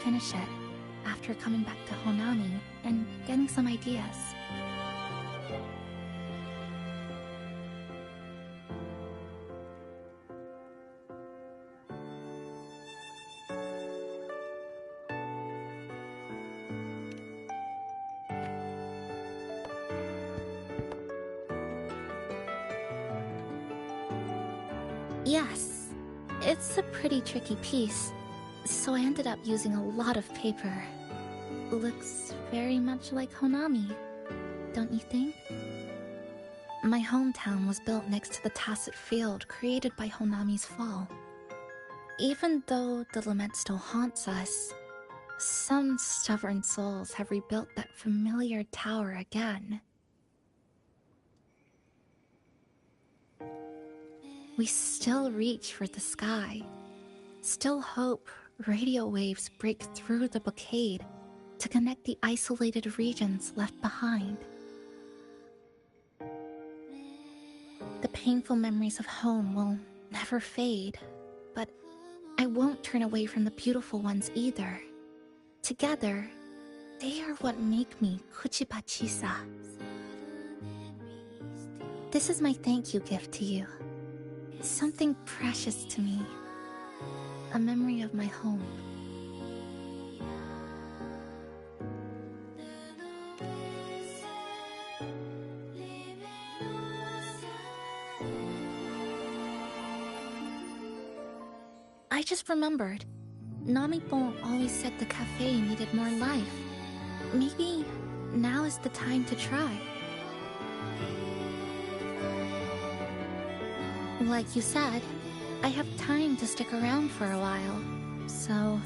finish it after coming back to Honami and getting some ideas. Yes, it's a pretty tricky piece, so I ended up using a lot of paper. Looks very much like Honami, don't you think? My hometown was built next to the tacit field created by Honami's fall. Even though the lament still haunts us, some stubborn souls have rebuilt that familiar tower again. We still reach for the sky, still hope radio waves break through the blockade to connect the isolated regions left behind. The painful memories of home will never fade, but I won't turn away from the beautiful ones either. Together, they are what make me Kuchipachisa. This is my thank you gift to you. Something precious to me. A memory of my home. I just remembered. Namipon always said the cafe needed more life. Maybe now is the time to try. Like you said, I have time to stick around for a while, so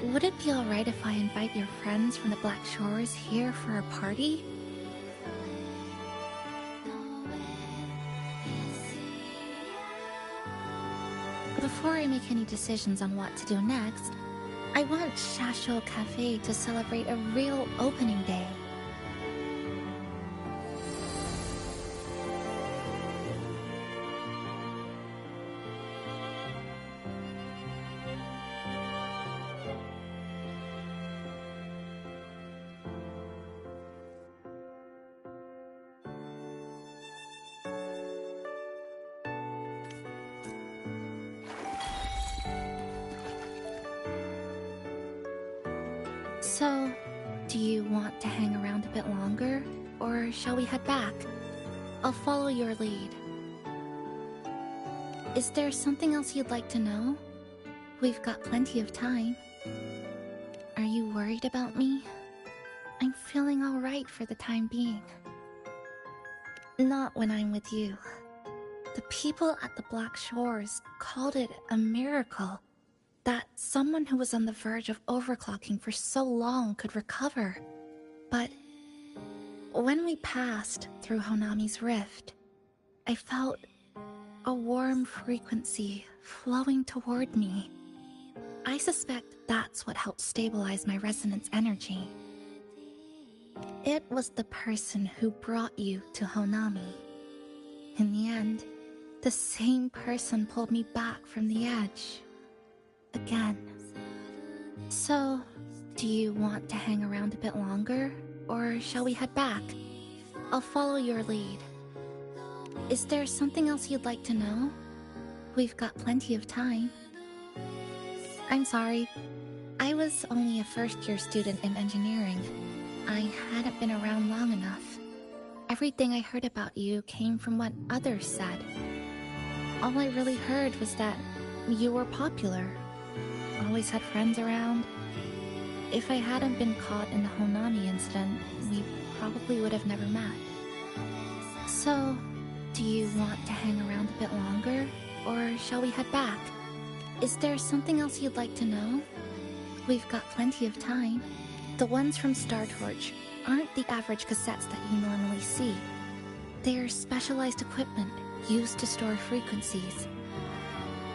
would it be alright if I invite your friends from the Black Shores here for a party? Before I make any decisions on what to do next, I want Shasho Cafe to celebrate a real opening day. So, do you want to hang around a bit longer, or shall we head back? I'll follow your lead. Is there something else you'd like to know? We've got plenty of time. Are you worried about me? I'm feeling alright for the time being. Not when I'm with you. The people at the Black Shores called it a miracle. That someone who was on the verge of overclocking for so long could recover. But when we passed through Honami's rift, I felt a warm frequency flowing toward me. I suspect that's what helped stabilize my resonance energy. It was the person who brought you to Honami. In the end, the same person pulled me back from the edge. Again. So, do you want to hang around a bit longer, or shall we head back? I'll follow your lead. Is there something else you'd like to know? We've got plenty of time. I'm sorry. I was only a first-year student in engineering. I hadn't been around long enough. Everything I heard about you came from what others said. All I really heard was that you were popular. Always had friends around. If I hadn't been caught in the Honami incident, we probably would have never met. So, do you want to hang around a bit longer, or shall we head back? Is there something else you'd like to know? We've got plenty of time. The ones from Star Torch aren't the average cassettes that you normally see. They're specialized equipment used to store frequencies.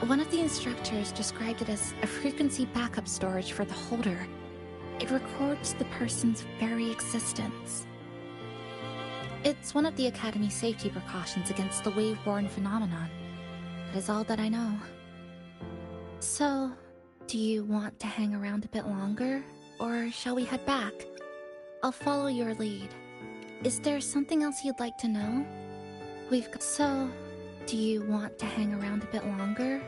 One of the instructors described it as a frequency backup storage for the holder. It records the person's very existence. It's one of the Academy's safety precautions against the wave-borne phenomenon. That is all that I know. So, do you want to hang around a bit longer, or shall we head back? I'll follow your lead. Is there something else you'd like to know? So, do you want to hang around a bit longer?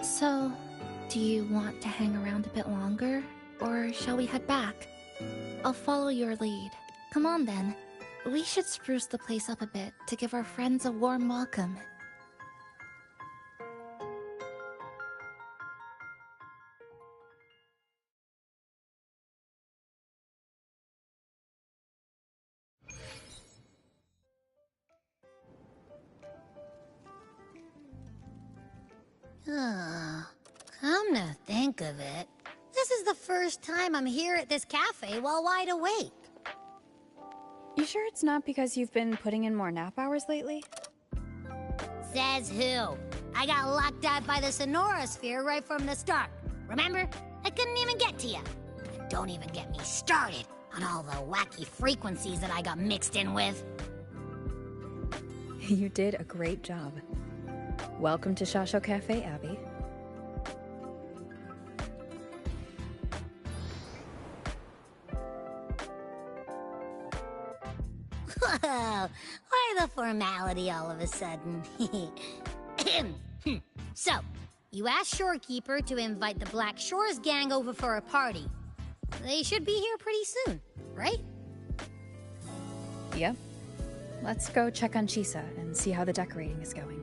So, do you want to hang around a bit longer, or shall we head back? I'll follow your lead. Come on then. We should spruce the place up a bit to give our friends a warm welcome. Come to think of it, this is the first time I'm here at this cafe while wide awake. You sure it's not because you've been putting in more nap hours lately? Says who? I got locked out by the Sonorosphere right from the start. Remember? I couldn't even get to you. And don't even get me started on all the wacky frequencies that I got mixed in with. You did a great job. Welcome to Shasho Cafe, Abby. Whoa, why the formality all of a sudden? So, you asked Shorekeeper to invite the Black Shores gang over for a party. They should be here pretty soon, right? Yep. Let's go check on Chisa and see how the decorating is going.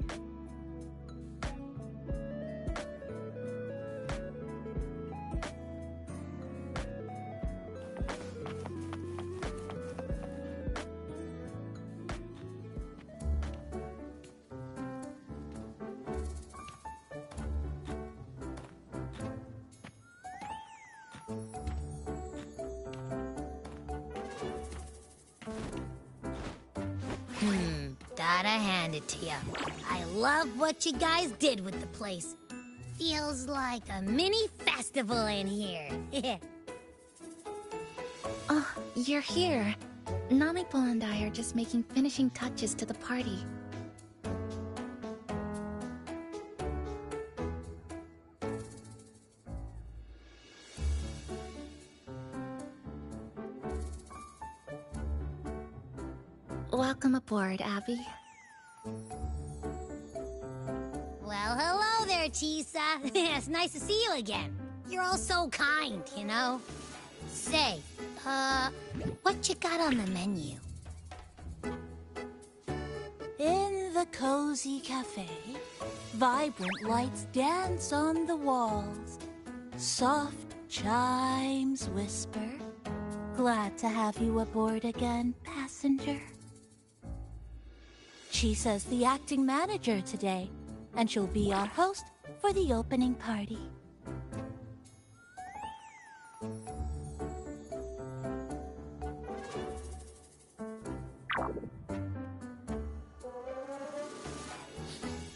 Gotta hand it to you. I love what you guys did with the place. Feels like a mini festival in here. Oh, you're here. Namipo and I are just making finishing touches to the party. Welcome aboard, Abby. Well, hello there, Chisa. It's nice to see you again. You're all so kind, you know? Say, what you got on the menu? In the cozy cafe, vibrant lights dance on the walls. Soft chimes whisper. Glad to have you aboard again, passenger. Chisa's the acting manager today, and she'll be our host for the opening party.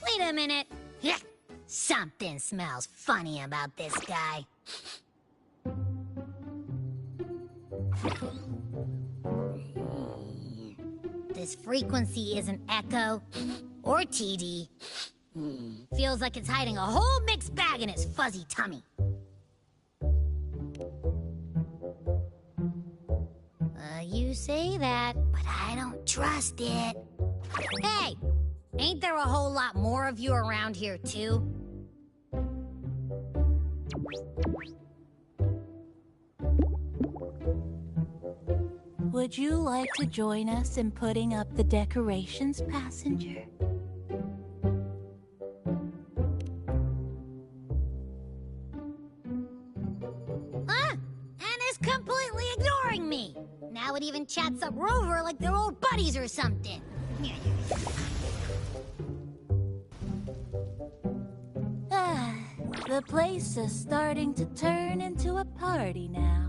Wait a minute. Something smells funny about this guy. This frequency isn't echo or TD. Feels like it's hiding a whole mixed bag in its fuzzy tummy. You say that, but I don't trust it. Hey, ain't there a whole lot more of you around here too? Would you like to join us in putting up the decorations, passenger? Huh? Anna's completely ignoring me. Now it even chats up Rover like they're old buddies or something. The place is starting to turn into a party now.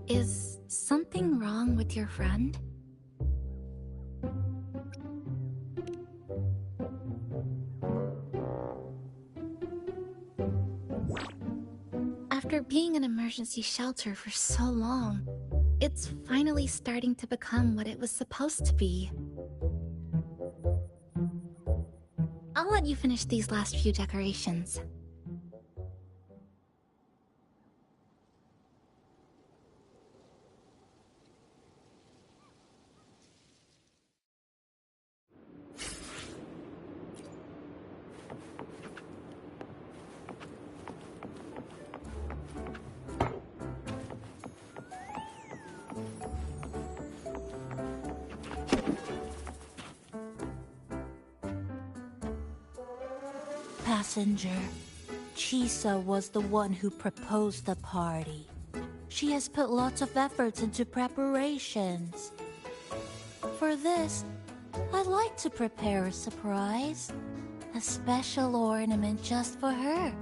Is something wrong with your friend? After being an emergency shelter for so long, it's finally starting to become what it was supposed to be. I'll let you finish these last few decorations. Passenger, Chisa was the one who proposed the party. She has put lots of efforts into preparations. For this, I'd like to prepare a surprise. A special ornament just for her.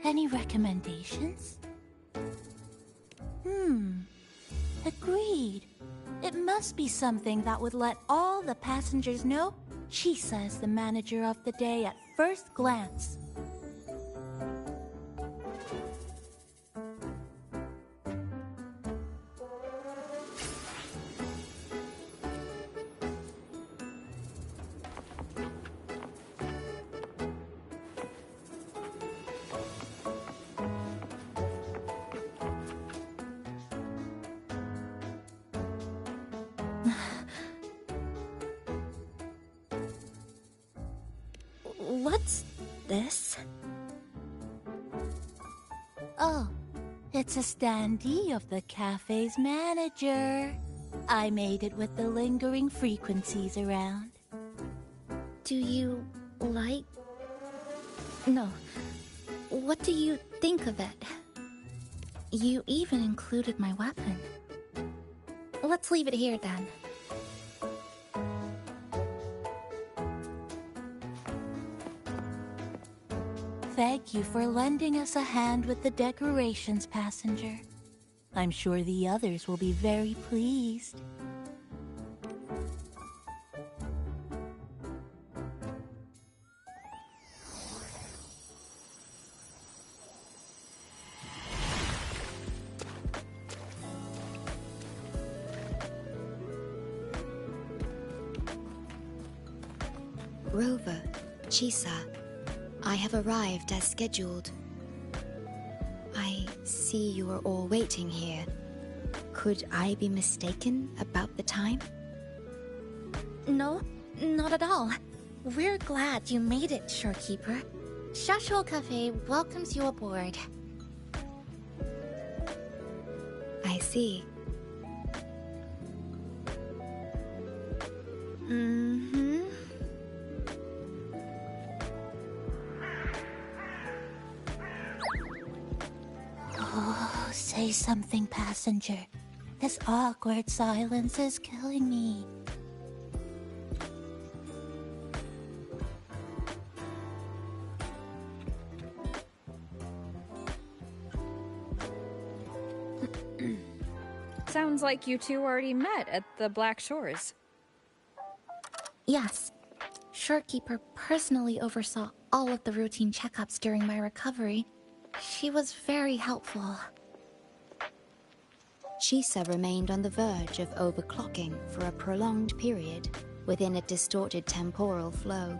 Any recommendations? Agreed. It must be something that would let all the passengers know Chisa is the manager of the day at first glance. What's this? Oh, it's a standee of the cafe's manager. I made it with the lingering frequencies around. Do you like... No. What do you think of it? You even included my weapon. Let's leave it here then. Thank you for lending us a hand with the decorations, passenger. I'm sure the others will be very pleased. Rover, Chisa, I have arrived as scheduled. I see you are all waiting here. Could I be mistaken about the time? No, not at all. We're glad you made it, Shorekeeper. Shashuo Cafe welcomes you aboard. I see. Oh, say something, passenger. This awkward silence is killing me. Sounds like you two already met at the Black Shores. Yes. Shorekeeper personally oversaw all of the routine checkups during my recovery. She was very helpful. Chisa remained on the verge of overclocking for a prolonged period within a distorted temporal flow.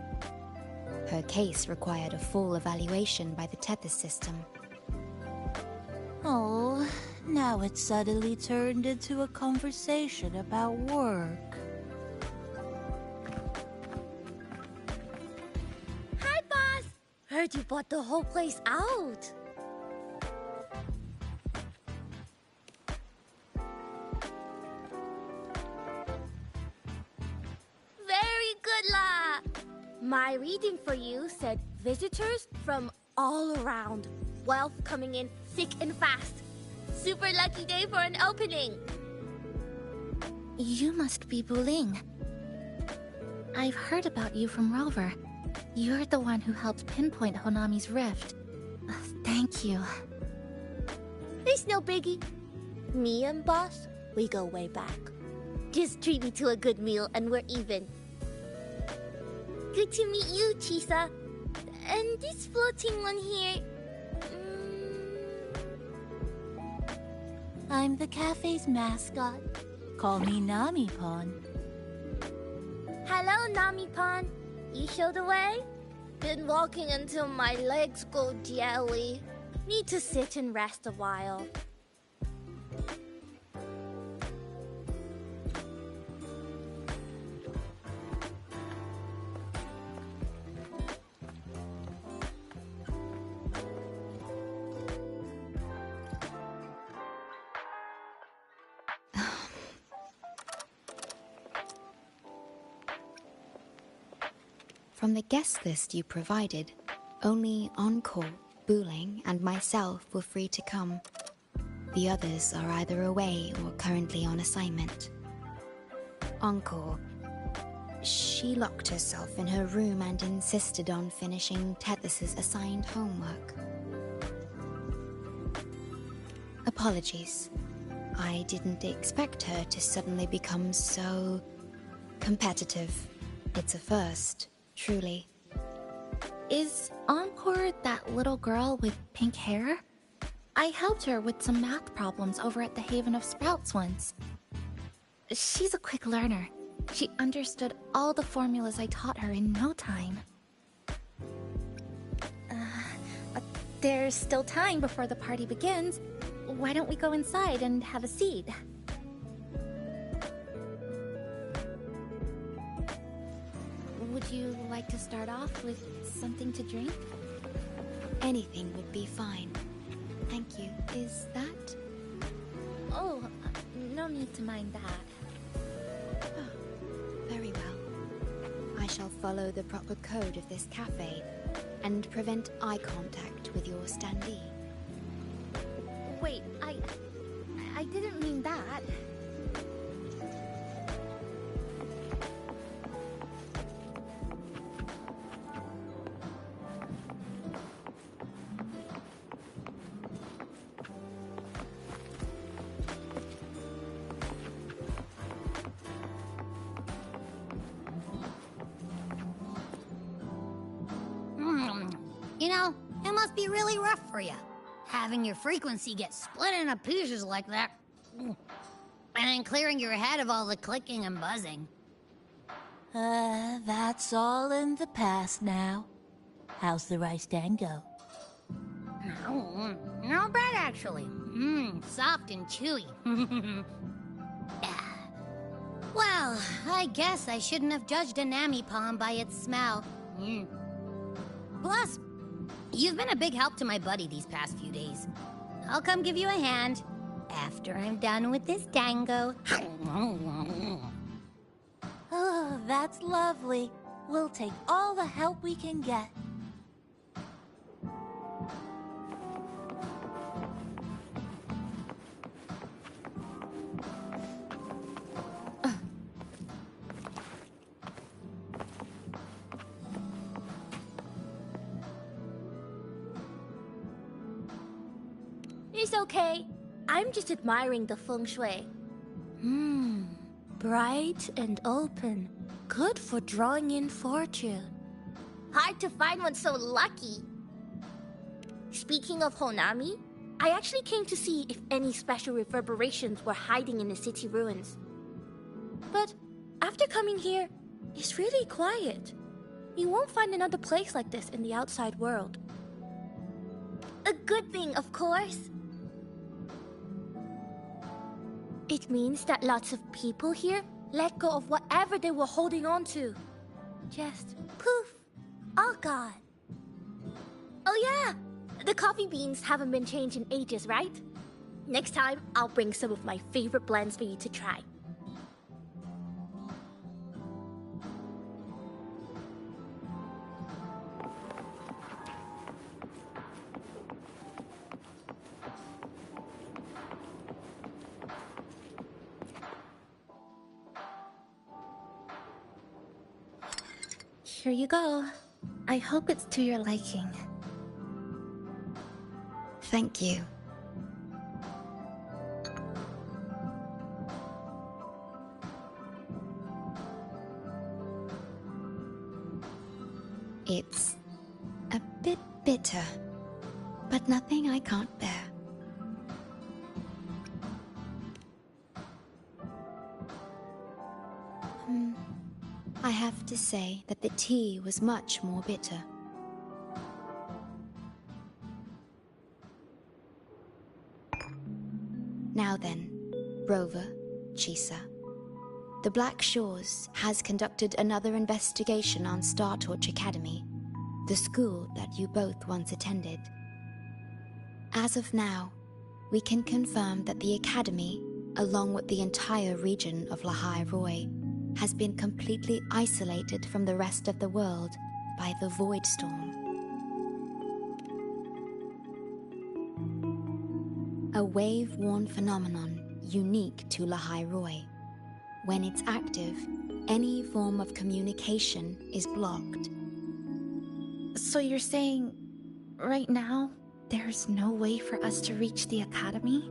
Her case required a full evaluation by the tether system. Oh, now it's suddenly turned into a conversation about work. Hi, boss! Heard you bought the whole place out. Very good, La! My reading for you said visitors from all around. Wealth coming in thick and fast. Super lucky day for an opening. You must be Buling. I've heard about you from Rover. You're the one who helped pinpoint Honami's rift. Thank you. It's no biggie. Me and boss, we go way back. Just treat me to a good meal and we're even. Good to meet you, Chisa. And this floating one here... I'm the cafe's mascot. Call me Nami-pon. Hello, Nami-pon. You show the way? Been walking until my legs go jelly. Need to sit and rest a while. From the guest list you provided, only Encore, Booling, and myself were free to come. The others are either away or currently on assignment. Encore. She locked herself in her room and insisted on finishing Tethys's assigned homework. Apologies. I didn't expect her to suddenly become so competitive. It's a first. Truly. Is Encore that little girl with pink hair? I helped her with some math problems over at the Haven of Sprouts once. She's a quick learner. She understood all the formulas I taught her in no time. There's still time before the party begins. Why don't we go inside and have a seat? Would you like to start off with something to drink? Anything would be fine. Thank you. Is that? Oh, no need to mind that. Oh, very well. I shall follow the proper code of this cafe and prevent eye contact with your standee. Wait, I didn't mean that. You know, it must be really rough for you, having your frequency get split into pieces like that. And then clearing your head of all the clicking and buzzing. That's all in the past now. How's the rice dango? Not bad, actually. Soft and chewy. Well, I guess I shouldn't have judged a Nami-pon by its smell. Plus, you've been a big help to my buddy these past few days. I'll come give you a hand after I'm done with this dango. Oh, that's lovely. We'll take all the help we can get. It's okay. I'm just admiring the feng shui. Bright and open. Good for drawing in fortune. Hard to find one so lucky. Speaking of Honami, I actually came to see if any special reverberations were hiding in the city ruins. But after coming here, it's really quiet. You won't find another place like this in the outside world. A good thing, of course. It means that lots of people here let go of whatever they were holding on to. Just poof, all gone. Oh yeah, the coffee beans haven't been changed in ages, right? Next time, I'll bring some of my favorite blends for you to try. Here you go. I hope it's to your liking. Thank you. It's a bit bitter, but nothing I can't bear. I have to say that the tea was much more bitter. Now then, Rover, Chisa. The Black Shores has conducted another investigation on Star Torch Academy, the school that you both once attended. As of now, we can confirm that the Academy, along with the entire region of Lahai Roi, has been completely isolated from the rest of the world by the Void Storm. A wave-worn phenomenon unique to Lahai Roi. When it's active, any form of communication is blocked. So you're saying, right now, there's no way for us to reach the Academy?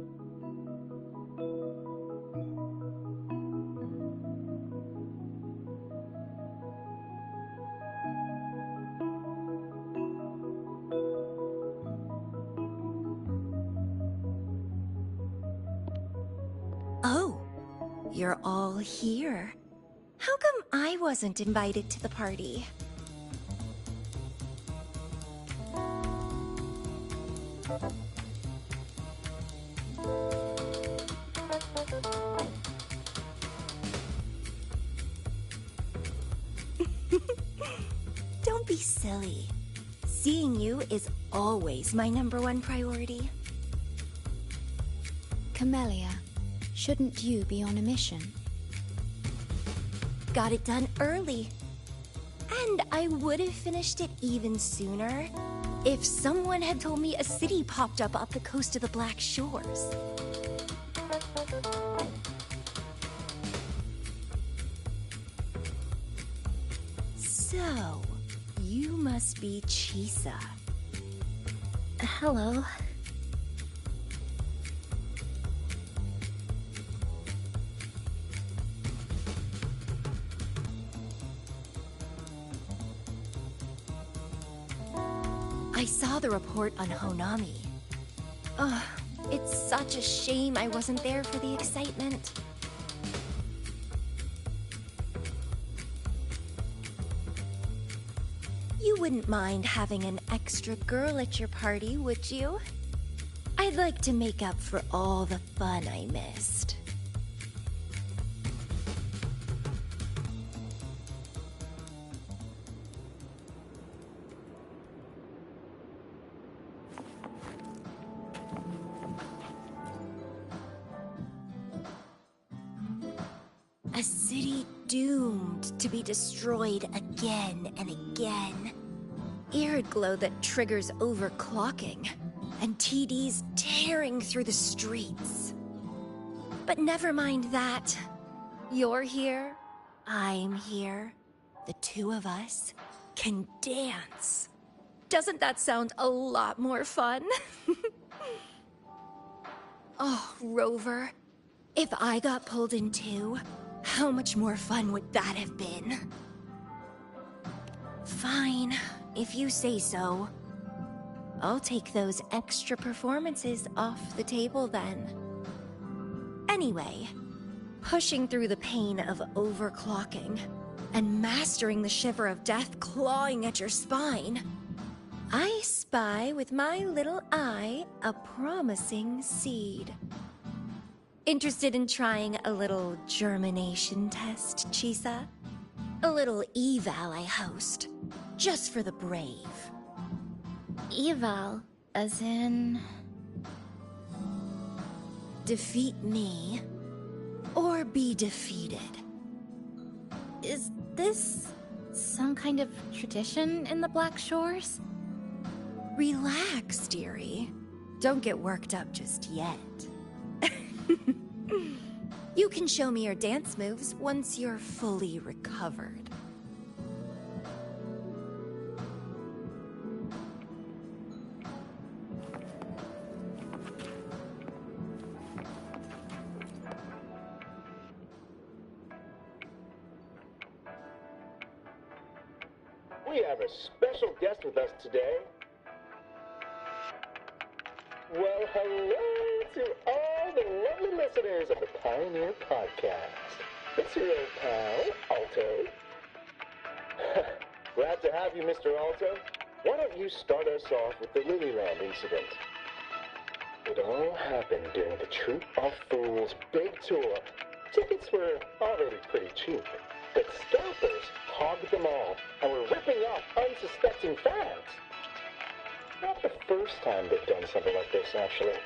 Oh, you're all here. How come I wasn't invited to the party? Don't be silly. Seeing you is always my #1 priority. Camellia, shouldn't you be on a mission? Got it done early. And I would have finished it even sooner if someone had told me a city popped up off the coast of the Black Shores. So, you must be Chisa. Hello. I saw the report on Honami. Ugh, it's such a shame I wasn't there for the excitement. You wouldn't mind having an extra girl at your party, would you? I'd like to make up for all the fun I missed. A city doomed to be destroyed again and again. Arid glow that triggers overclocking, and TDs tearing through the streets. But never mind that. You're here, I'm here. The two of us can dance. Doesn't that sound a lot more fun? Oh, Rover, if I got pulled in too, how much more fun would that have been? Fine, if you say so. I'll take those extra performances off the table then. Anyway, pushing through the pain of overclocking and mastering the shiver of death clawing at your spine, I spy with my little eye a promising seed. Interested in trying a little germination test, Chisa? A little eval I host, just for the brave. Eval, as in... Defeat me, or be defeated. Is this some kind of tradition in the Black Shores? Relax, dearie. Don't get worked up just yet. You can show me your dance moves once you're fully recovered. We have a special guest with us today. Well, hello to all the lovely listeners of the Pioneer Podcast. It's your old pal, Alto. Glad to have you, Mr. Alto. Why don't you start us off with the Lilyland incident? It all happened during the Troop of Fools big tour. Tickets were already pretty cheap, but scalpers hogged them all and were ripping off unsuspecting fans. Not the first time they've done something like this, actually.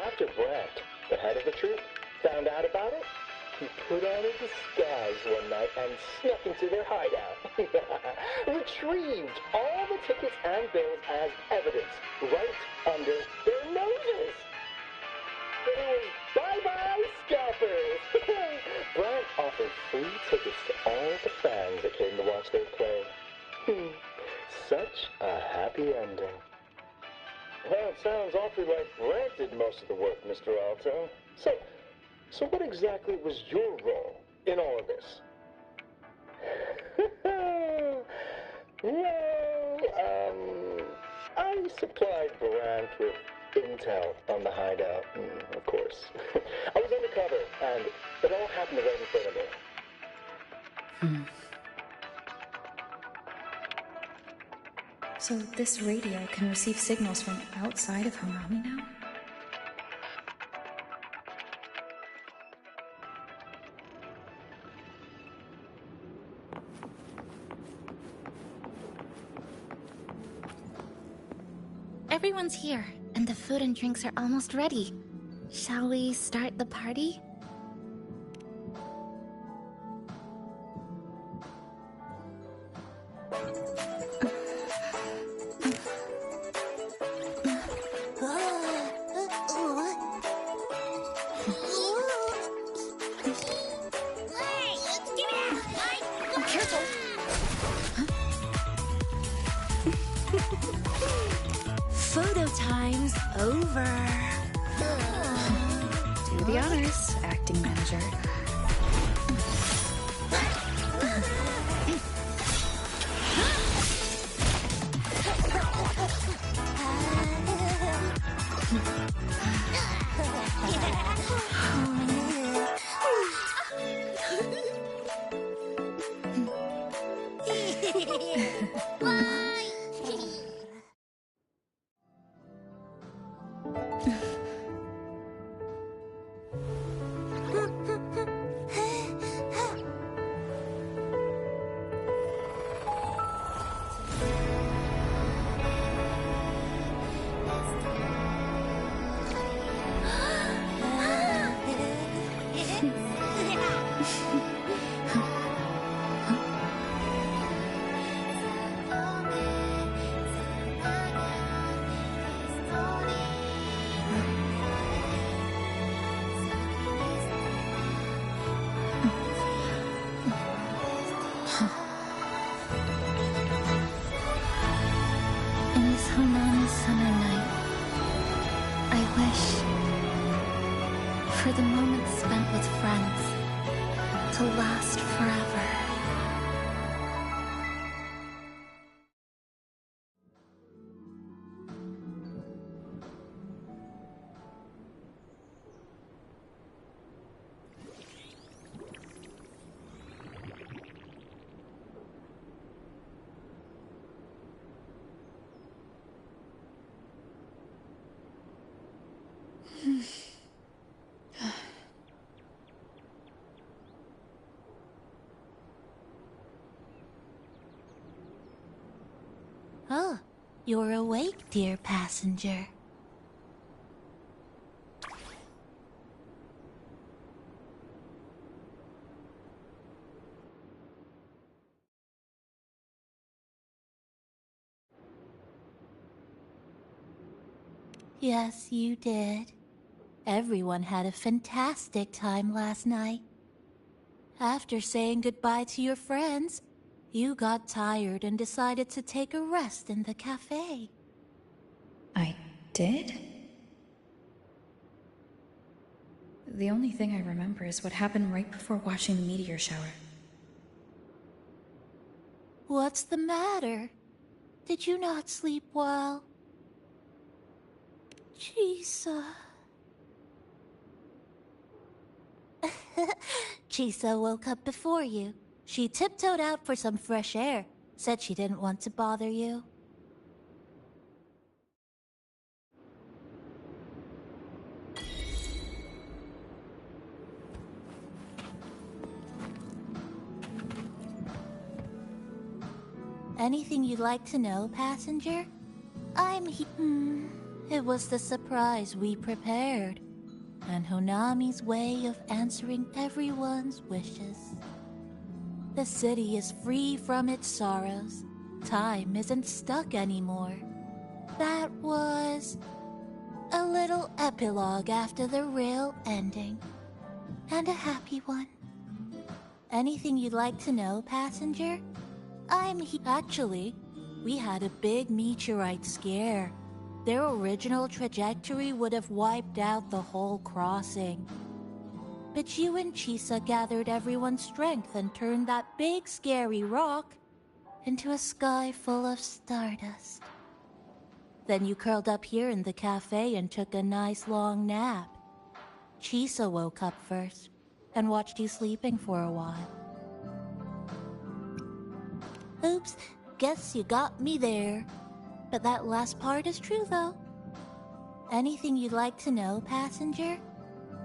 After Brant, the head of the troupe, found out about it, he put on a disguise one night and snuck into their hideout. Retrieved all the tickets and bills as evidence right under their noses. It was bye-bye scalpers. Brant offered free tickets to all the fans that came to watch their play. Such a happy ending. Well, it sounds awfully like Brant did most of the work, Mr. Alto. So what exactly was your role in all of this? I supplied Brant with intel on the hideout, of course. I was undercover, and it all happened right in front of me. So this radio can receive signals from outside of Honami now? Everyone's here, and the food and drinks are almost ready. Shall we start the party? Photo time's over. Do the honors, acting manager. In this Honami summer night, I wish for the moments spent with friends to last forever. Oh, you're awake, dear passenger. Yes, you did. Everyone had a fantastic time last night. After saying goodbye to your friends, you got tired and decided to take a rest in the cafe. I did? The only thing I remember is what happened right before watching the meteor shower. What's the matter? Did you not sleep well? Chisa. Chisa woke up before you. She tiptoed out for some fresh air, said she didn't want to bother you. Anything you'd like to know, passenger? It was the surprise we prepared, and Honami's way of answering everyone's wishes. The city is free from its sorrows. Time isn't stuck anymore. That was a little epilogue after the real ending, and a happy one. Anything you'd like to know, passenger? Actually, we had a big meteorite scare. Their original trajectory would have wiped out the whole crossing. But you and Chisa gathered everyone's strength and turned that big scary rock into a sky full of stardust. Then you curled up here in the cafe and took a nice long nap. Chisa woke up first and watched you sleeping for a while. Oops, guess you got me there. But that last part is true, though. Anything you'd like to know, passenger?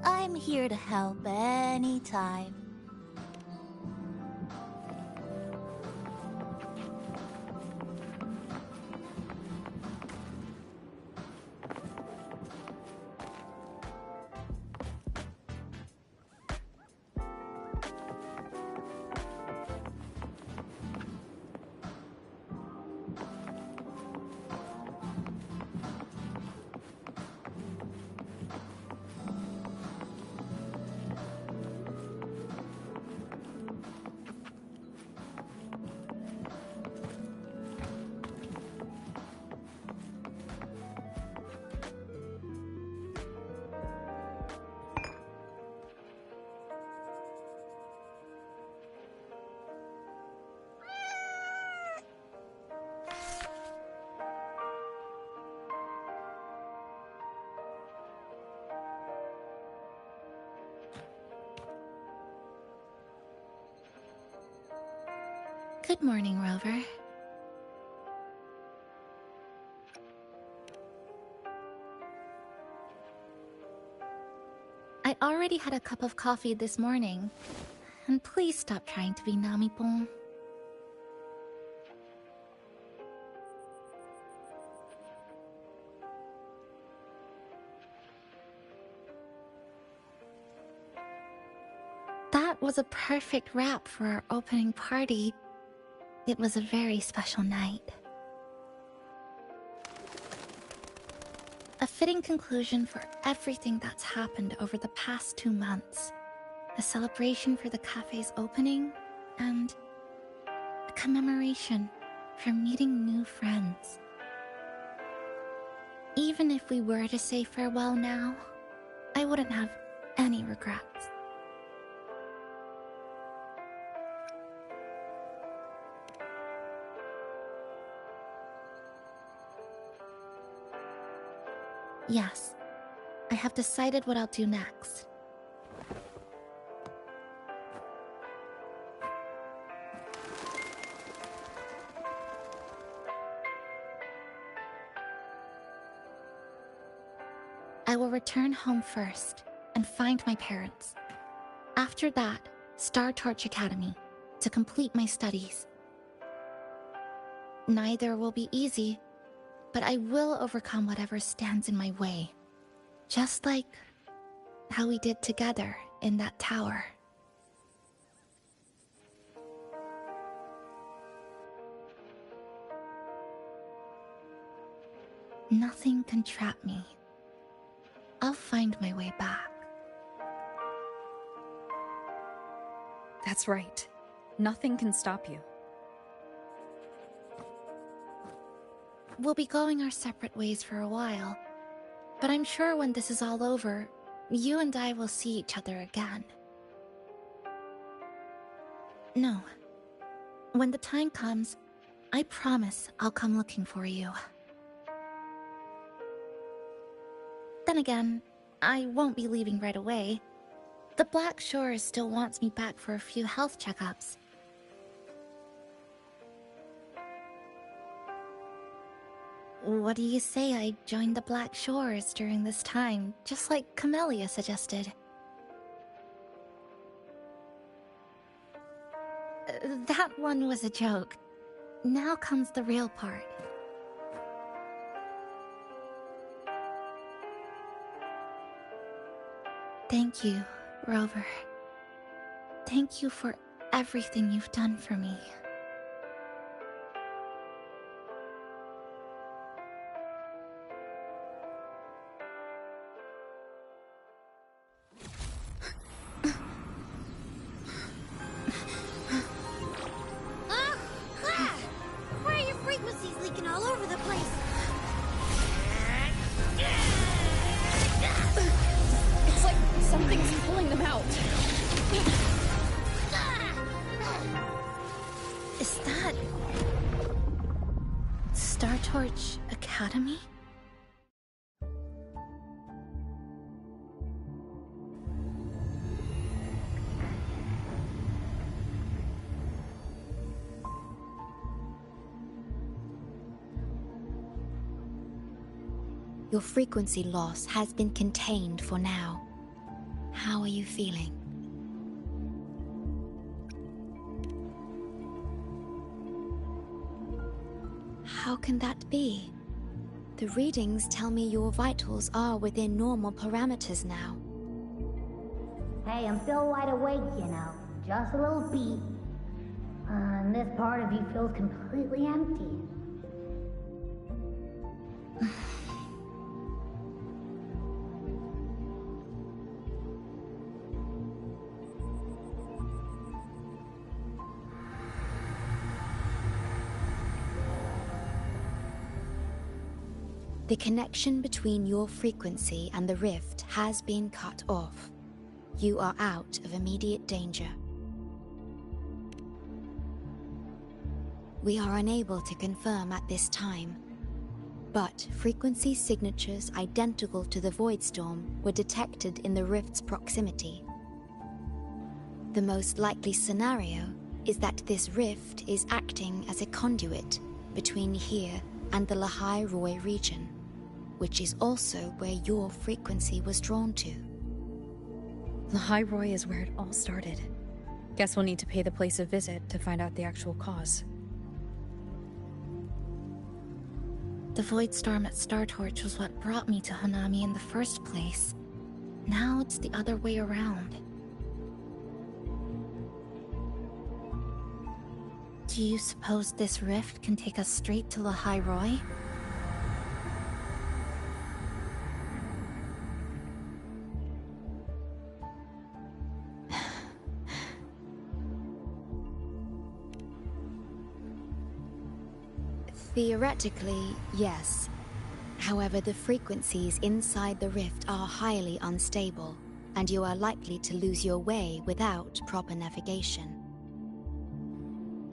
I'm here to help anytime. Good morning, Rover. I already had a cup of coffee this morning. And please stop trying to be Namipon. That was a perfect wrap for our opening party. It was a very special night. A fitting conclusion for everything that's happened over the past 2 months. A celebration for the cafe's opening, and a commemoration for meeting new friends. Even if we were to say farewell now, I wouldn't have any regrets. Yes, I have decided what I'll do next. I will return home first and find my parents. After that, Star Torch Academy to complete my studies. Neither will be easy, but I will overcome whatever stands in my way. Just like how we did together in that tower. Nothing can trap me. I'll find my way back. That's right. Nothing can stop you. We'll be going our separate ways for a while, but I'm sure when this is all over, you and I will see each other again. No. When the time comes, I promise I'll come looking for you. Then again, I won't be leaving right away. The Black Shores still wants me back for a few health checkups. What do you say I joined the Black Shores during this time, just like Camellia suggested? That one was a joke. Now comes the real part. Thank you, Rover. Thank you for everything you've done for me. Why are your frequencies leaking all over the place? It's like something's pulling them out. Is that... Star Torch Academy? Your frequency loss has been contained for now. How are you feeling? How can that be? The readings tell me your vitals are within normal parameters now. Hey, I'm still wide awake, you know. Just a little beat. And this part of you feels completely empty. The connection between your frequency and the rift has been cut off. You are out of immediate danger. We are unable to confirm at this time, but frequency signatures identical to the Void Storm were detected in the rift's proximity. The most likely scenario is that this rift is acting as a conduit between here and the Lahai Roy region, which is also where your frequency was drawn to. Lahai Roy is where it all started. Guess we'll need to pay the place a visit to find out the actual cause. The Void Storm at Star Torch was what brought me to Hanami in the first place. Now it's the other way around. Do you suppose this rift can take us straight to Lahai Roy? Theoretically, yes. However, the frequencies inside the rift are highly unstable, and you are likely to lose your way without proper navigation.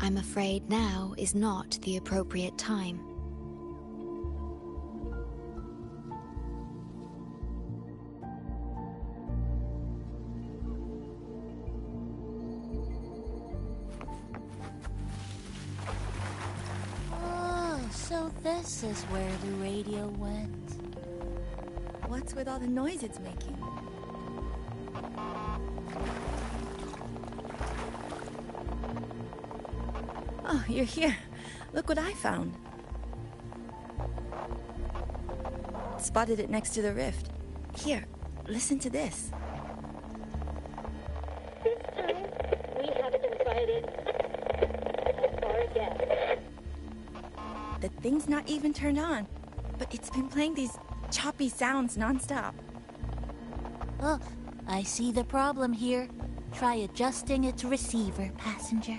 I'm afraid now is not the appropriate time. So this is where the radio went. What's with all the noise it's making? Oh, you're here. Look what I found. Spotted it next to the rift. Here, listen to this. This time, we have invited our guest. The thing's not even turned on, but it's been playing these choppy sounds nonstop. Oh, I see the problem here. Try adjusting its receiver, passenger.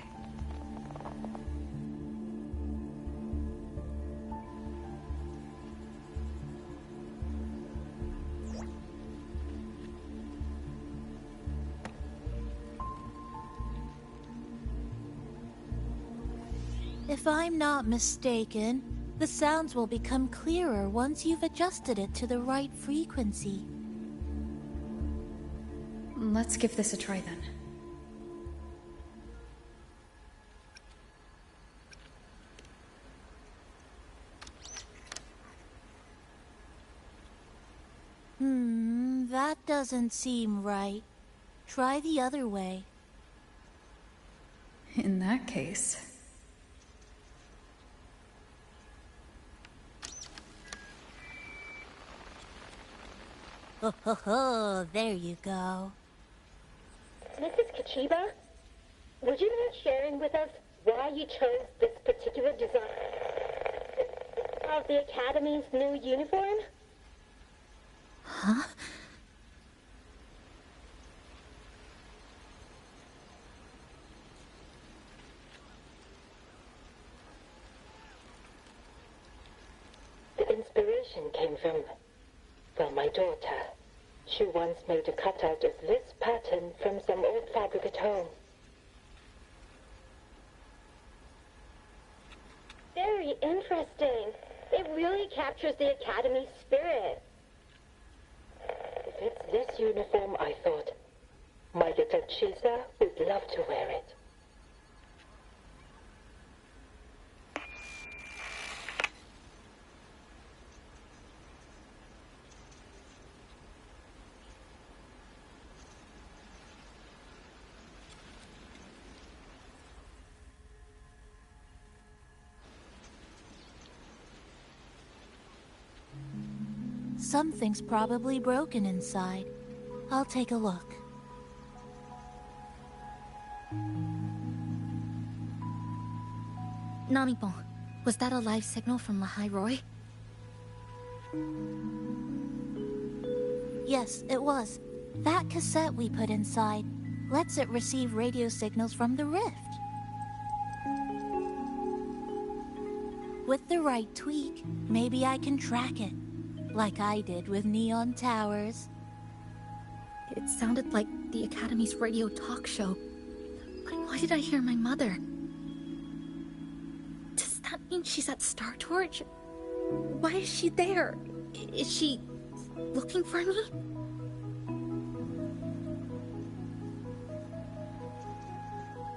If I'm not mistaken, the sounds will become clearer once you've adjusted it to the right frequency. Let's give this a try then. That doesn't seem right. Try the other way. In that case... Oh, there you go. Mrs. Kachiba, would you mind sharing with us why you chose this particular design of the Academy's new uniform? Huh? The inspiration came from, well, my daughter. She once made a cutout of this pattern from some old fabric at home. Very interesting. It really captures the Academy's spirit. If it's this uniform, I thought, my little Chisa would love to wear it. Something's probably broken inside. I'll take a look. Namipon, was that a live signal from Lahai Roy? Yes, it was. That cassette we put inside lets it receive radio signals from the rift. With the right tweak, maybe I can track it, like I did with Neon Towers. It sounded like the Academy's radio talk show. But why did I hear my mother? Does that mean she's at Star Torch? Why is she there? Is she looking for me?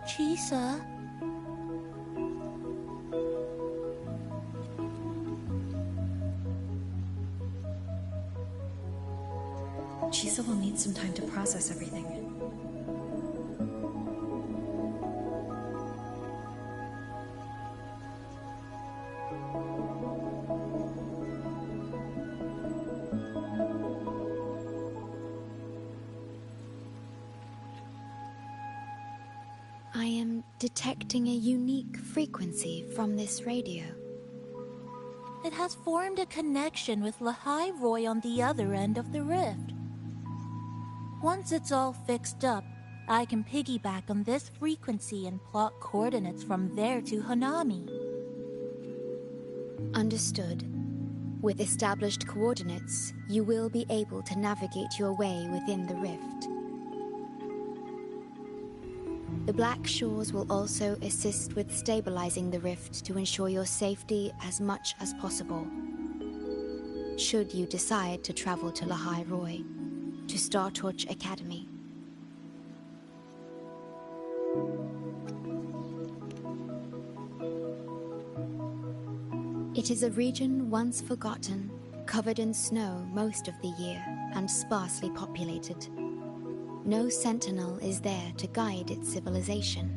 Chisa? Chisa will need some time to process everything. I am detecting a unique frequency from this radio. It has formed a connection with Lahai Roy on the other end of the rift. Once it's all fixed up, I can piggyback on this frequency and plot coordinates from there to Hanami. Understood. With established coordinates, you will be able to navigate your way within the rift. The Black Shores will also assist with stabilizing the rift to ensure your safety as much as possible. Should you decide to travel to Lahai Roy, to Star Torch Academy. It is a region once forgotten, covered in snow most of the year, and sparsely populated. No sentinel is there to guide its civilization.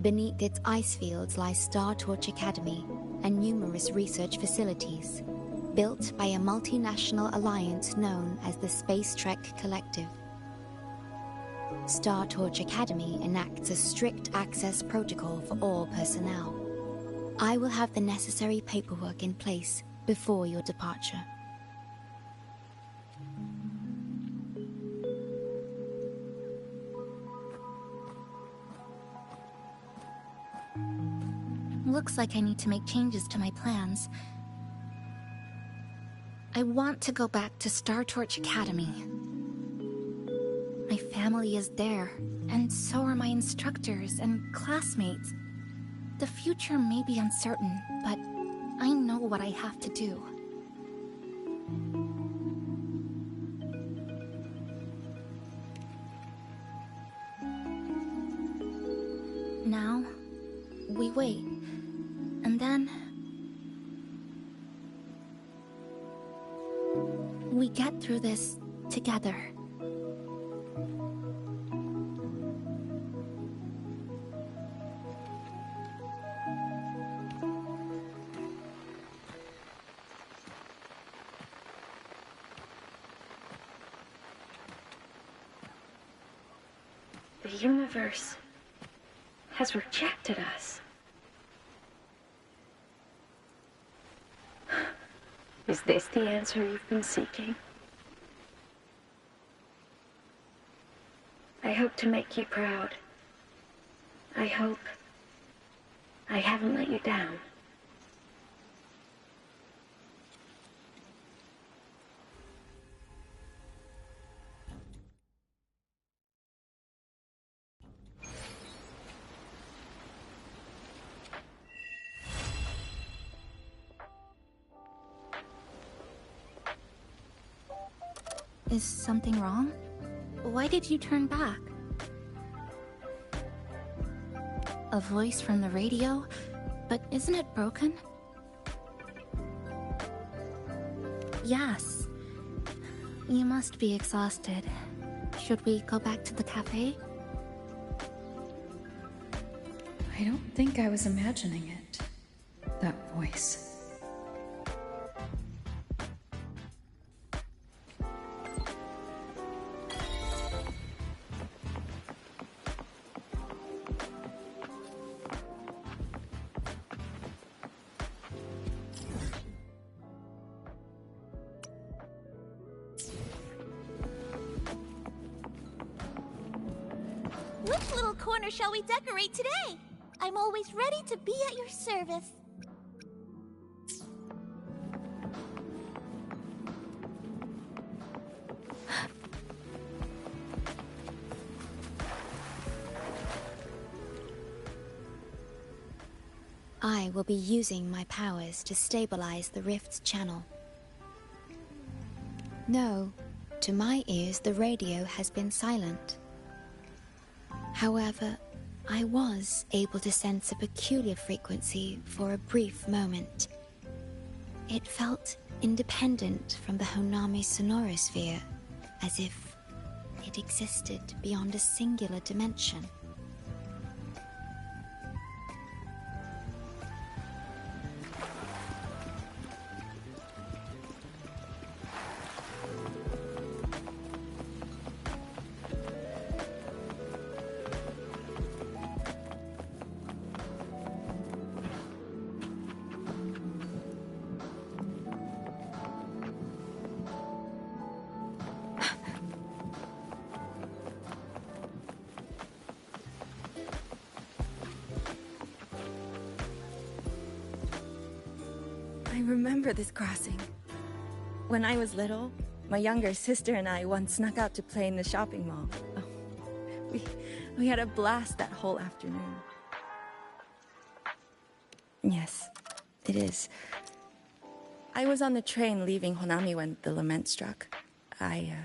Beneath its ice fields lies Star Torch Academy and numerous research facilities, built by a multinational alliance known as the Space Trek Collective. Star Torch Academy enacts a strict access protocol for all personnel. I will have the necessary paperwork in place before your departure. Looks like I need to make changes to my plans. I want to go back to Star Torch Academy. My family is there, and so are my instructors and classmates. The future may be uncertain, but I know what I have to do. We wait. And then... we get through this together. The universe has rejected us. Is this the answer you've been seeking? I hope to make you proud. I hope I haven't let you down. Is something wrong? Why did you turn back? A voice from the radio? But isn't it broken? Yes. You must be exhausted. Should we go back to the cafe? I don't think I was imagining it. That voice. Which little corner shall we decorate today? I'm always ready to be at your service. I will be using my powers to stabilize the rift's channel. No, to my ears the radio has been silent. However, I was able to sense a peculiar frequency for a brief moment. It felt independent from the Honami sonorosphere, as if it existed beyond a singular dimension. I remember this crossing. When I was little, my younger sister and I once snuck out to play in the shopping mall. Oh, we had a blast that whole afternoon. Yes, it is. I was on the train leaving Honami when the lament struck. I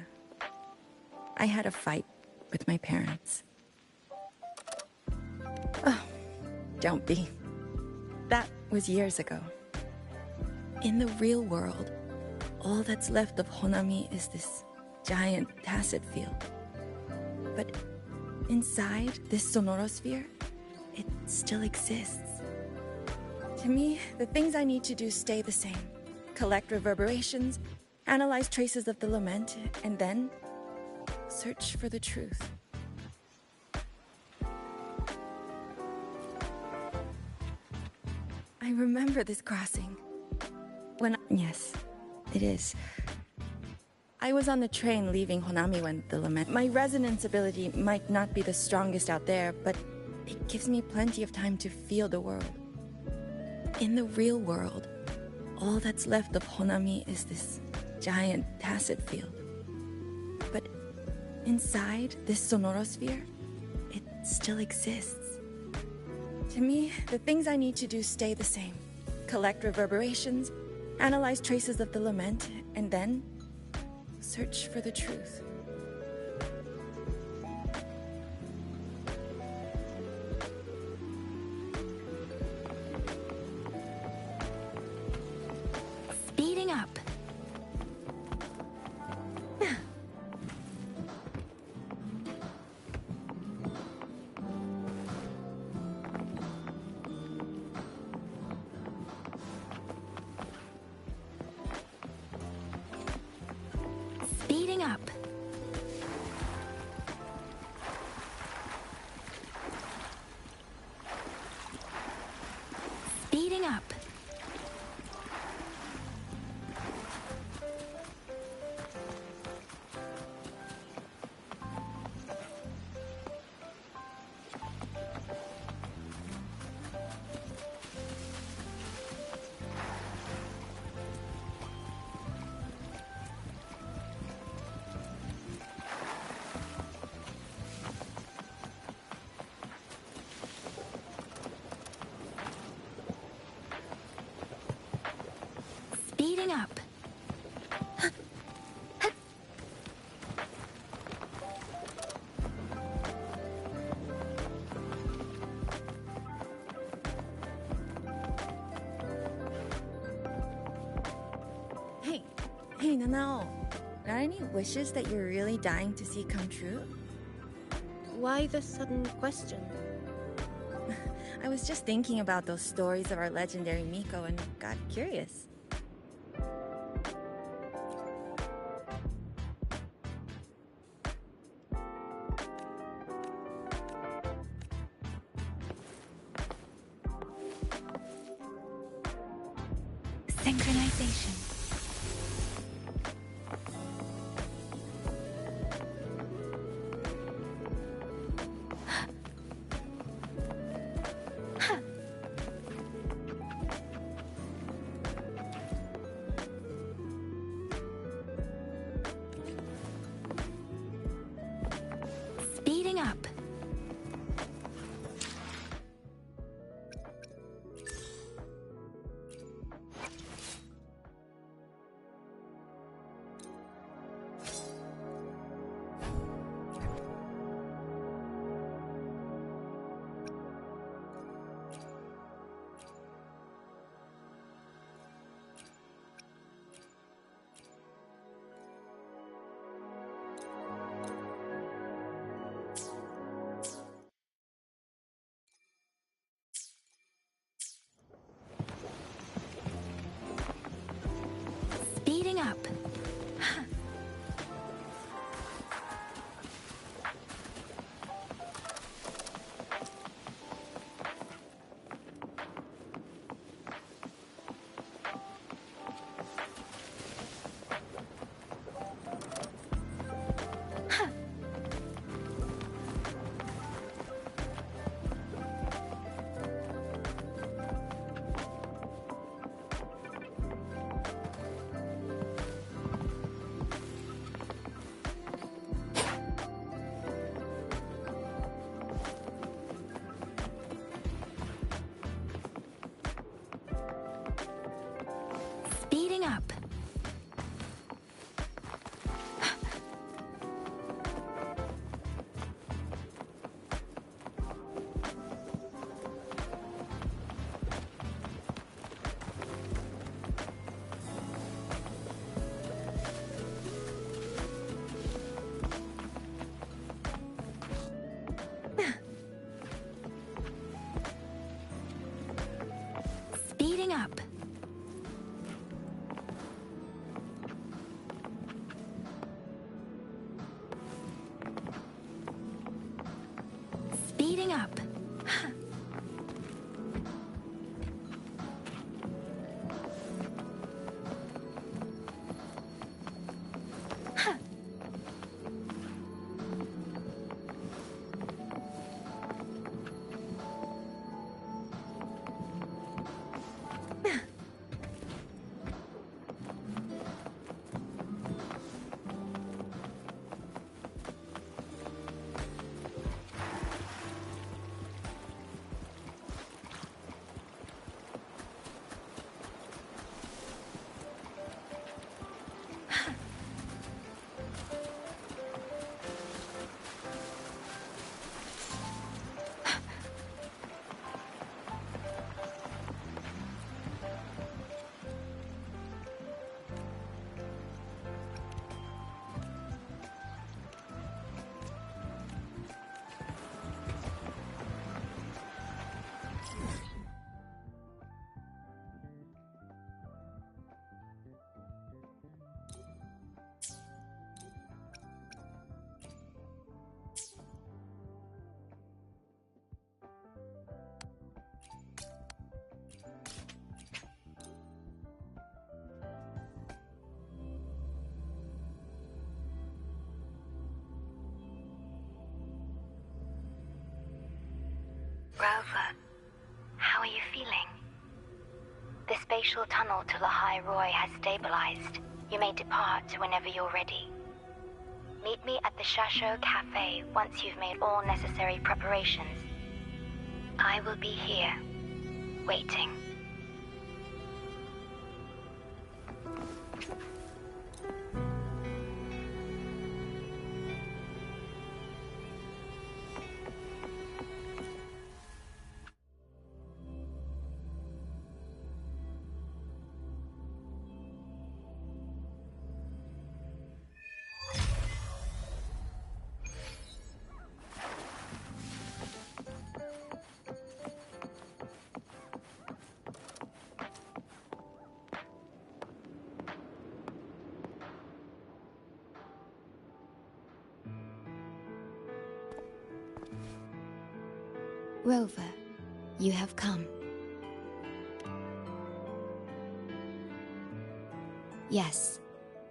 had a fight with my parents. Oh, don't be. That was years ago. In the real world, all that's left of Honami is this giant tacit field. But inside this sonorosphere, it still exists. To me, the things I need to do stay the same. Collect reverberations, analyze traces of the lament, and then search for the truth. I remember this crossing. Yes, it is. I was on the train leaving Honami when the lament... My resonance ability might not be the strongest out there, but it gives me plenty of time to feel the world. In the real world, all that's left of Honami is this giant tacit field. But inside this sonorosphere, it still exists. To me, the things I need to do stay the same. Collect reverberations, analyze traces of the lament, and then search for the truth. up. Speeding up. Speeding up. Hey, Nanao. Are any wishes that you're really dying to see come true? Why the sudden question? I was just thinking about those stories of our legendary Miko and got curious. Synchronization. Speeding up. spatial tunnel to Lahai Roy has stabilized. You may depart whenever you're ready. Meet me at the Shasho Cafe once you've made all necessary preparations. I will be here, waiting. Rover, you have come. Yes,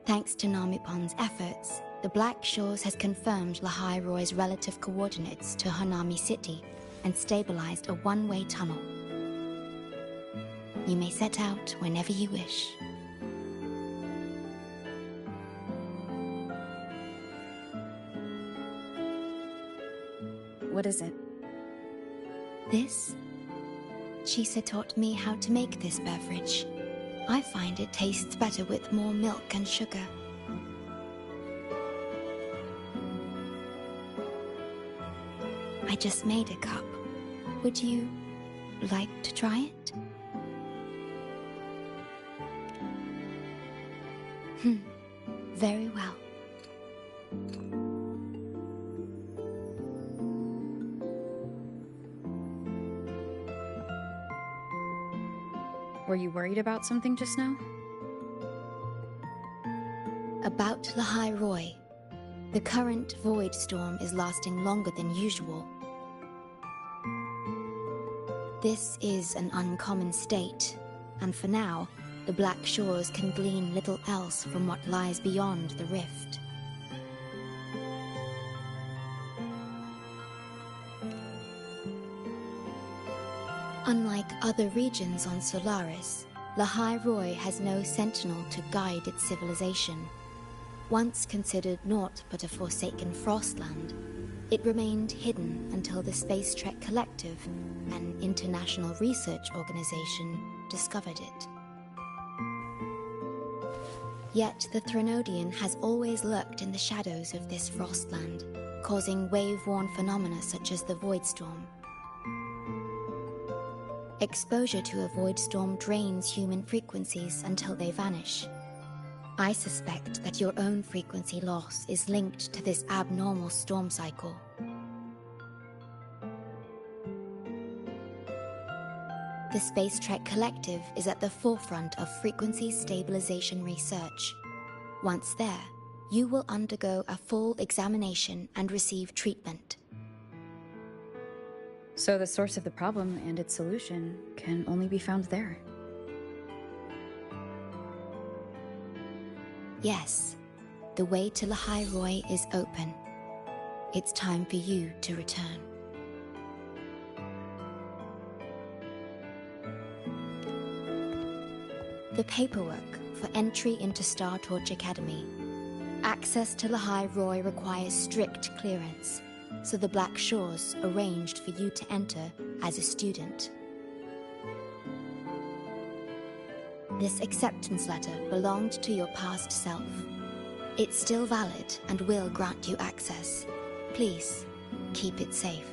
thanks to Namipon's efforts, the Black Shores has confirmed Lahai Roy's relative coordinates to Hanami City and stabilized a one-way tunnel. You may set out whenever you wish. What is it? This? Chisa taught me how to make this beverage. I find it tastes better with more milk and sugar. I just made a cup. Would you like to try it? Very well. Were you worried about something just now? About Lahai Roy. The current void storm is lasting longer than usual. This is an uncommon state, and for now, the Black Shores can glean little else from what lies beyond the rift. Unlike other regions on Solaris, Lahai Roy has no sentinel to guide its civilization. Once considered naught but a forsaken frostland, it remained hidden until the Space Trek Collective, an international research organization, discovered it. Yet the Threnodian has always lurked in the shadows of this frostland, causing wave-worn phenomena such as the Void Storm. Exposure to a void storm drains human frequencies until they vanish. I suspect that your own frequency loss is linked to this abnormal storm cycle. The Space Trek Collective is at the forefront of frequency stabilization research. Once there, you will undergo a full examination and receive treatment. So the source of the problem and its solution can only be found there. Yes, the way to Lahai Roy is open. It's time for you to return. The paperwork for entry into Star Torch Academy. Access to Lahai Roy requires strict clearance, so the Black Shores arranged for you to enter as a student. This acceptance letter belonged to your past self. It's still valid and will grant you access. Please, keep it safe.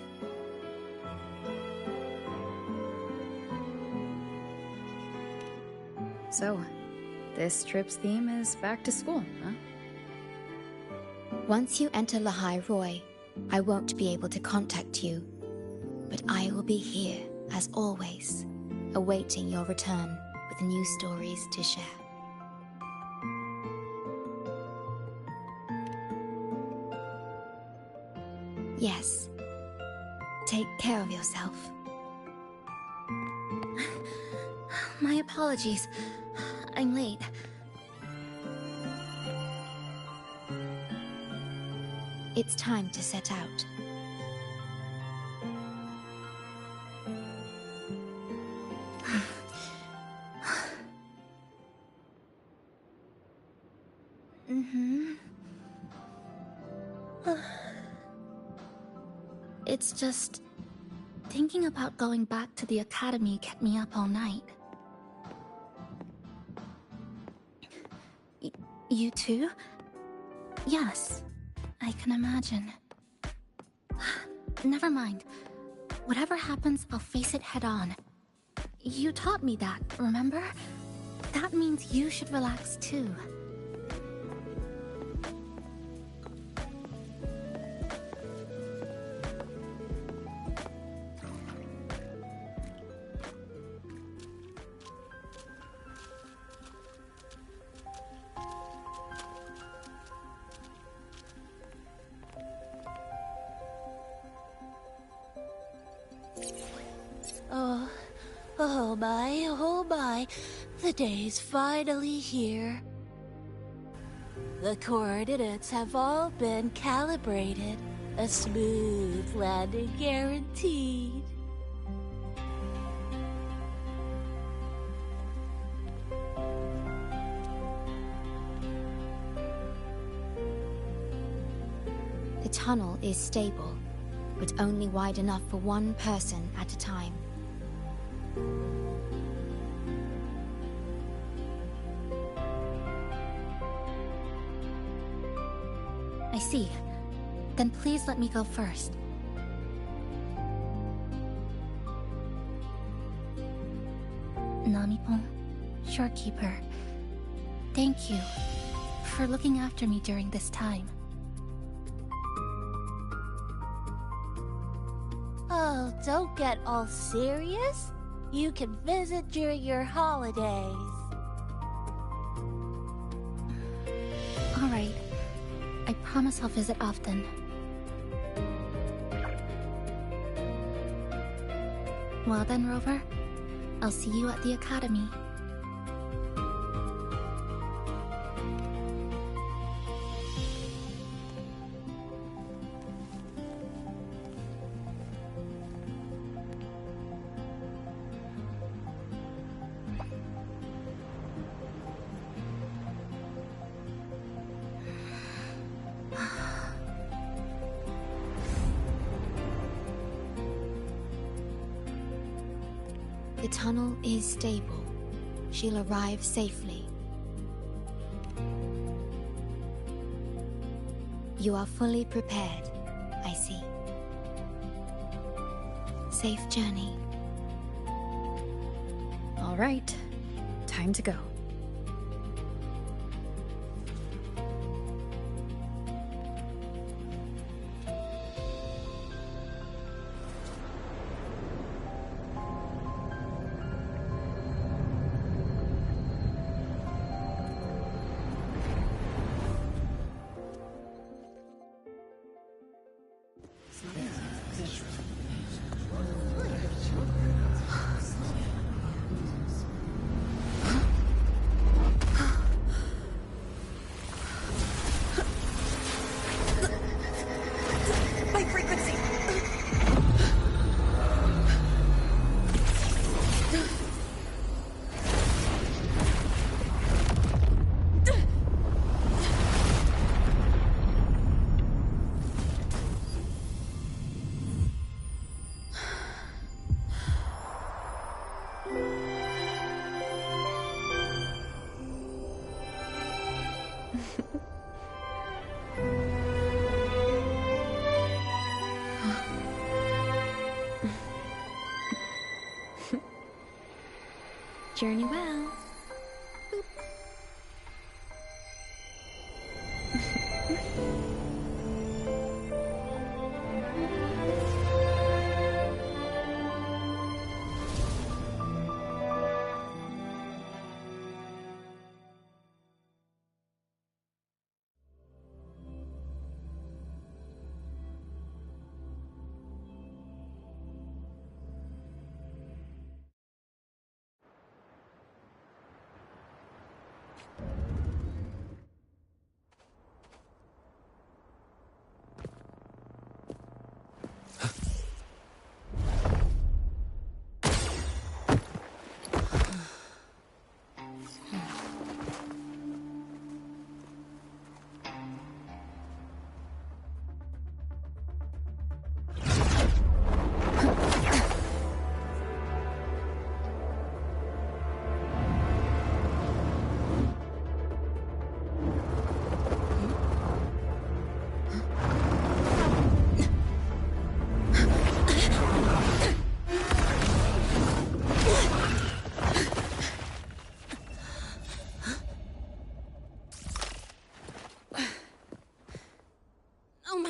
So, this trip's theme is back to school, huh? Once you enter Lahai Roy, I won't be able to contact you, but I will be here, as always, awaiting your return with new stories to share. Yes. Take care of yourself. My apologies. I'm late. It's time to set out. Mm-hmm. It's just... thinking about going back to the academy kept me up all night. You too? Yes, I can imagine. Never mind. Whatever happens, I'll face it head on. You taught me that, remember? That means you should relax too. Oh my, the day's finally here. The coordinates have all been calibrated. A smooth landing guaranteed. The tunnel is stable, but only wide enough for one person at a time. I see. Then please let me go first. Namipon, Shorekeeper, thank you for looking after me during this time. Oh, don't get all serious. You can visit during your holidays. Alright. I promise I'll visit often. Well then, Rover. I'll see you at the academy. The tunnel is stable. She'll arrive safely. You are fully prepared, I see. Safe journey. All right, time to go. Journey well.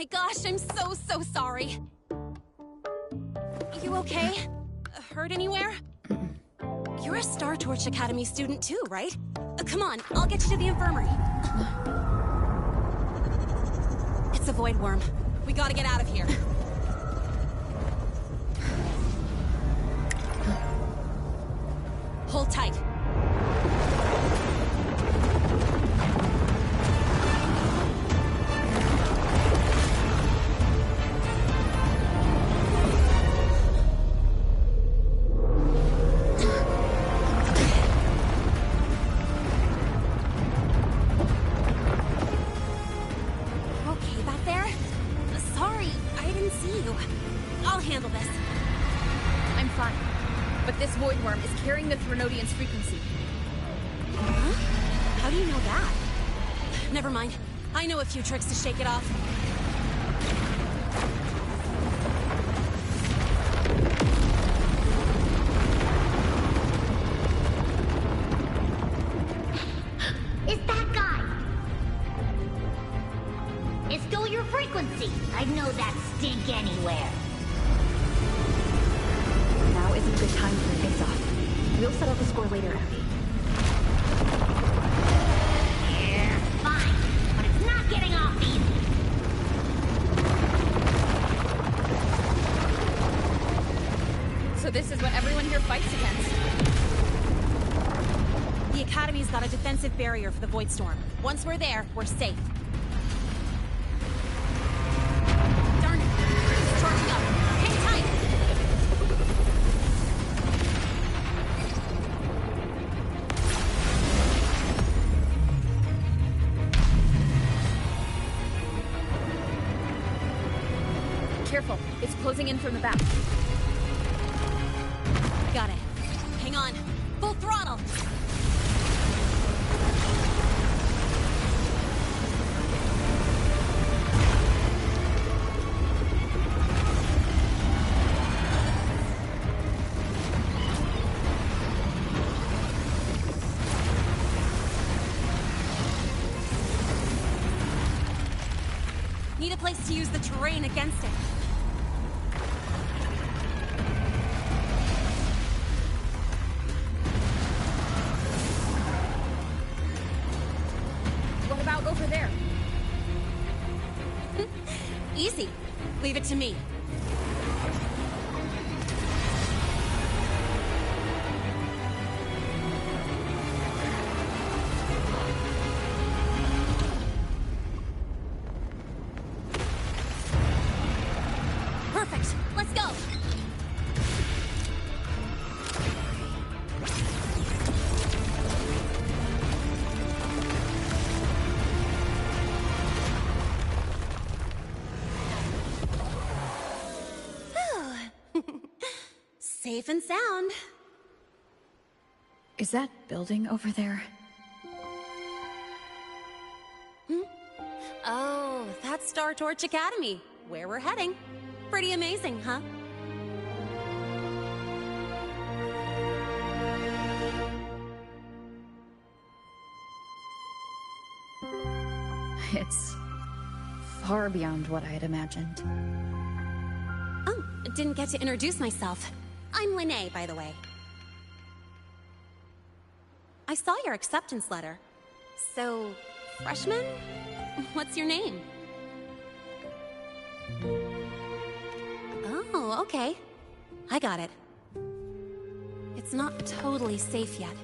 my gosh, I'm so sorry. You okay? Hurt anywhere? You're a Star Torch Academy student too, right? Come on, I'll get you to the infirmary. It's a void worm. We gotta get out of here. Hold tight. Okay back there? Sorry, I didn't see you. I'll handle this. I'm fine. But this void worm is carrying the Threnodian's frequency. Huh? How do you know that? Never mind. I know a few tricks to shake it off. It's that guy! It's still your frequency. I'd know that stink anywhere. Now isn't a good time for a face-off. We'll settle the score later, Abby. Yeah, fine. But it's not getting off easy. So this is what everyone here fights against. The Academy's got a defensive barrier for the Void Storm. Once we're there, we're safe. Darn it! It's charging up. Hang tight! Careful, it's closing in from the back. Got it. Hang on. Full throttle! Need a place to use the terrain against it. What about over there? Easy. Leave it to me. Perfect. Let's go. Safe and sound. Is that building over there? Oh, that's Star Torch Academy, where we're heading. Pretty amazing, huh? It's far beyond what I had imagined. Oh, didn't get to introduce myself. I'm Lene, by the way. I saw your acceptance letter. So, freshman? What's your name? Oh, okay. I got it. It's not totally safe yet.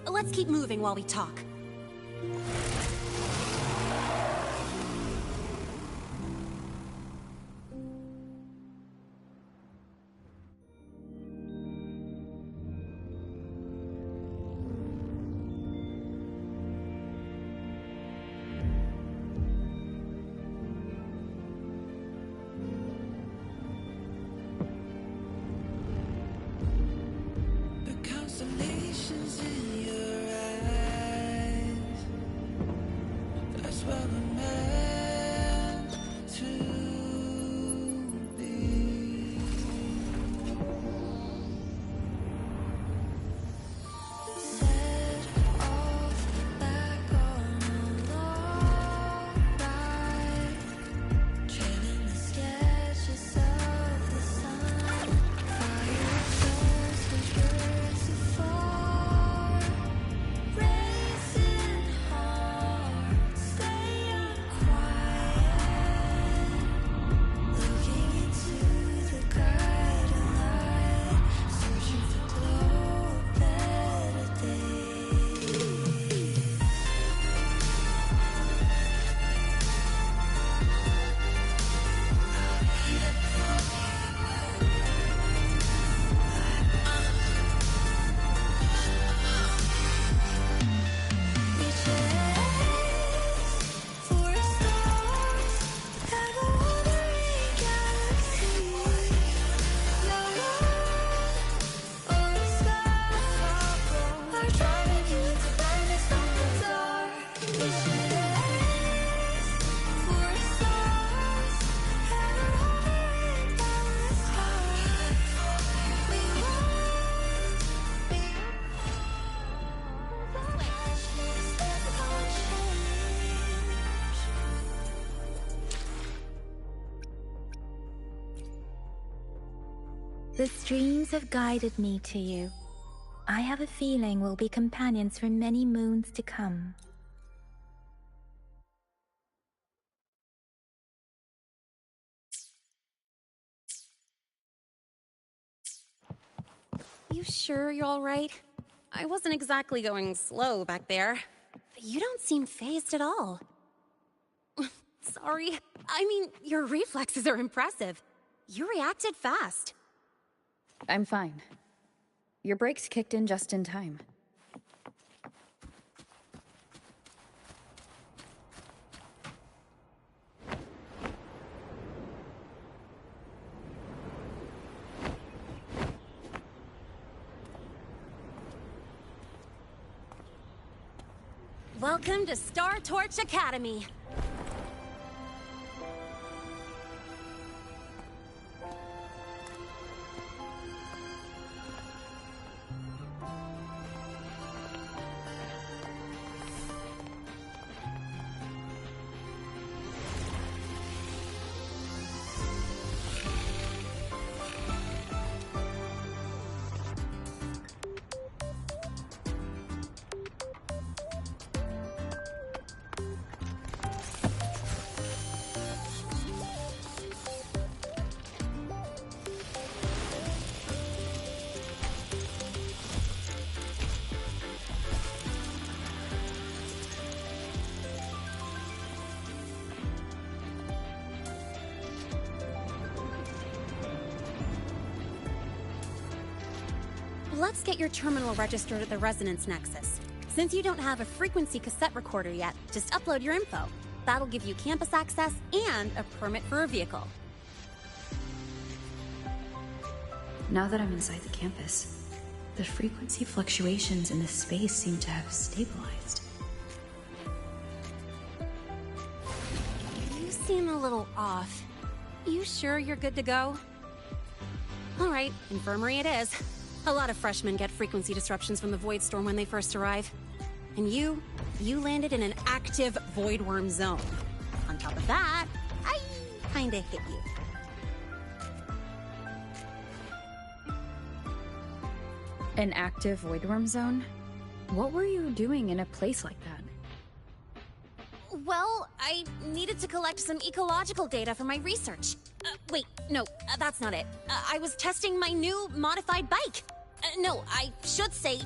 Let's keep moving while we talk. The streams have guided me to you. I have a feeling we'll be companions for many moons to come. You sure you're all right? I wasn't exactly going slow back there. But you don't seem fazed at all. Sorry. I mean, your reflexes are impressive. You reacted fast. I'm fine. Your brakes kicked in just in time. Welcome to Star Torch Academy. Let's get your terminal registered at the Resonance Nexus. Since you don't have a frequency cassette recorder yet, just upload your info. That'll give you campus access and a permit for a vehicle. Now that I'm inside the campus, the frequency fluctuations in the space seem to have stabilized. You seem a little off. You sure you're good to go? All right, infirmary it is. A lot of freshmen get frequency disruptions from the Void Storm when they first arrive. And you landed in an active Void Worm zone. On top of that, I kinda hit you. An active voidworm zone? What were you doing in a place like that? Well, I needed to collect some ecological data for my research. Wait, no, that's not it. I was testing my new modified bike. No, I should say...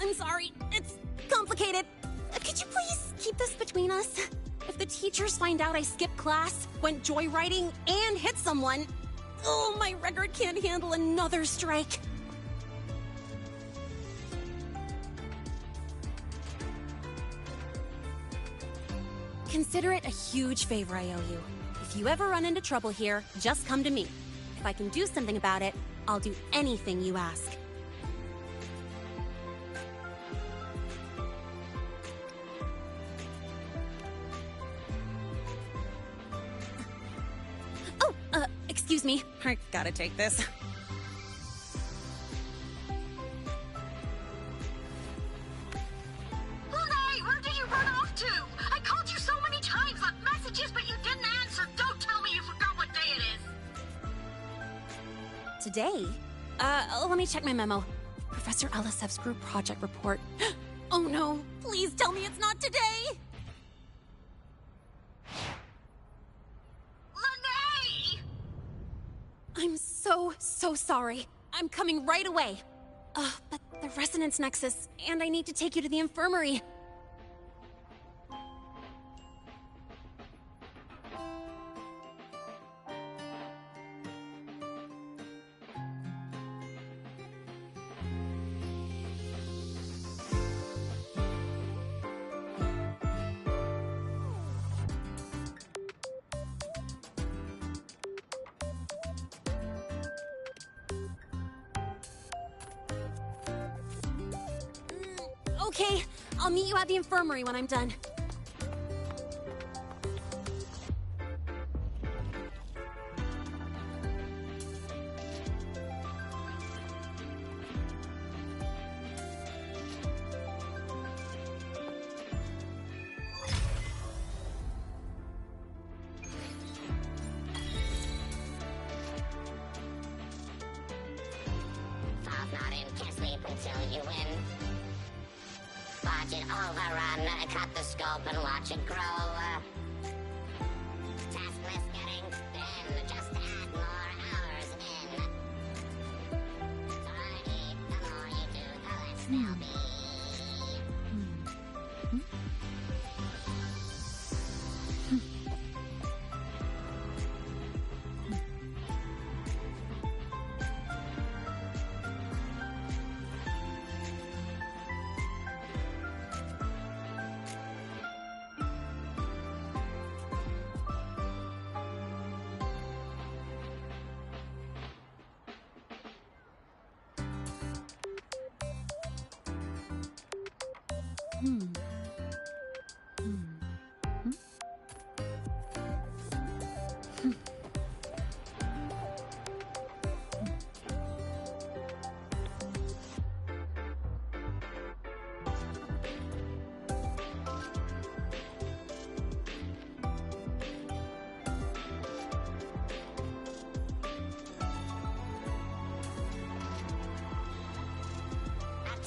I'm sorry, it's complicated. Could you please keep this between us? If the teachers find out I skipped class, went joyriding, and hit someone... Oh, my record can't handle another strike. Consider it a huge favor I owe you. If you ever run into trouble here, just come to me. If I can do something about it, I'll do anything you ask. Oh, excuse me. I gotta take this. Where did you run off to? I called you so many times, left messages, but you didn't answer. Don't tell me you forgot what day it is. Today? Let me check my memo. Professor Elisev's group project report. Oh no, please tell me it's not today! Lene! I'm so sorry. I'm coming right away. But the Resonance Nexus, and I need to take you to the infirmary. Okay, I'll meet you at the infirmary when I'm done. watch it overrun, cut the scope and watch it grow. Task list getting thin, just add more hours in. The more you do, the less there'll be.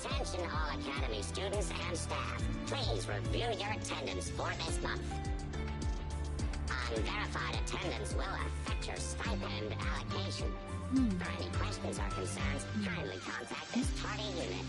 Attention all Academy students and staff. Please review your attendance for this month. Unverified attendance will affect your stipend allocation. For any questions or concerns, kindly contact this party unit.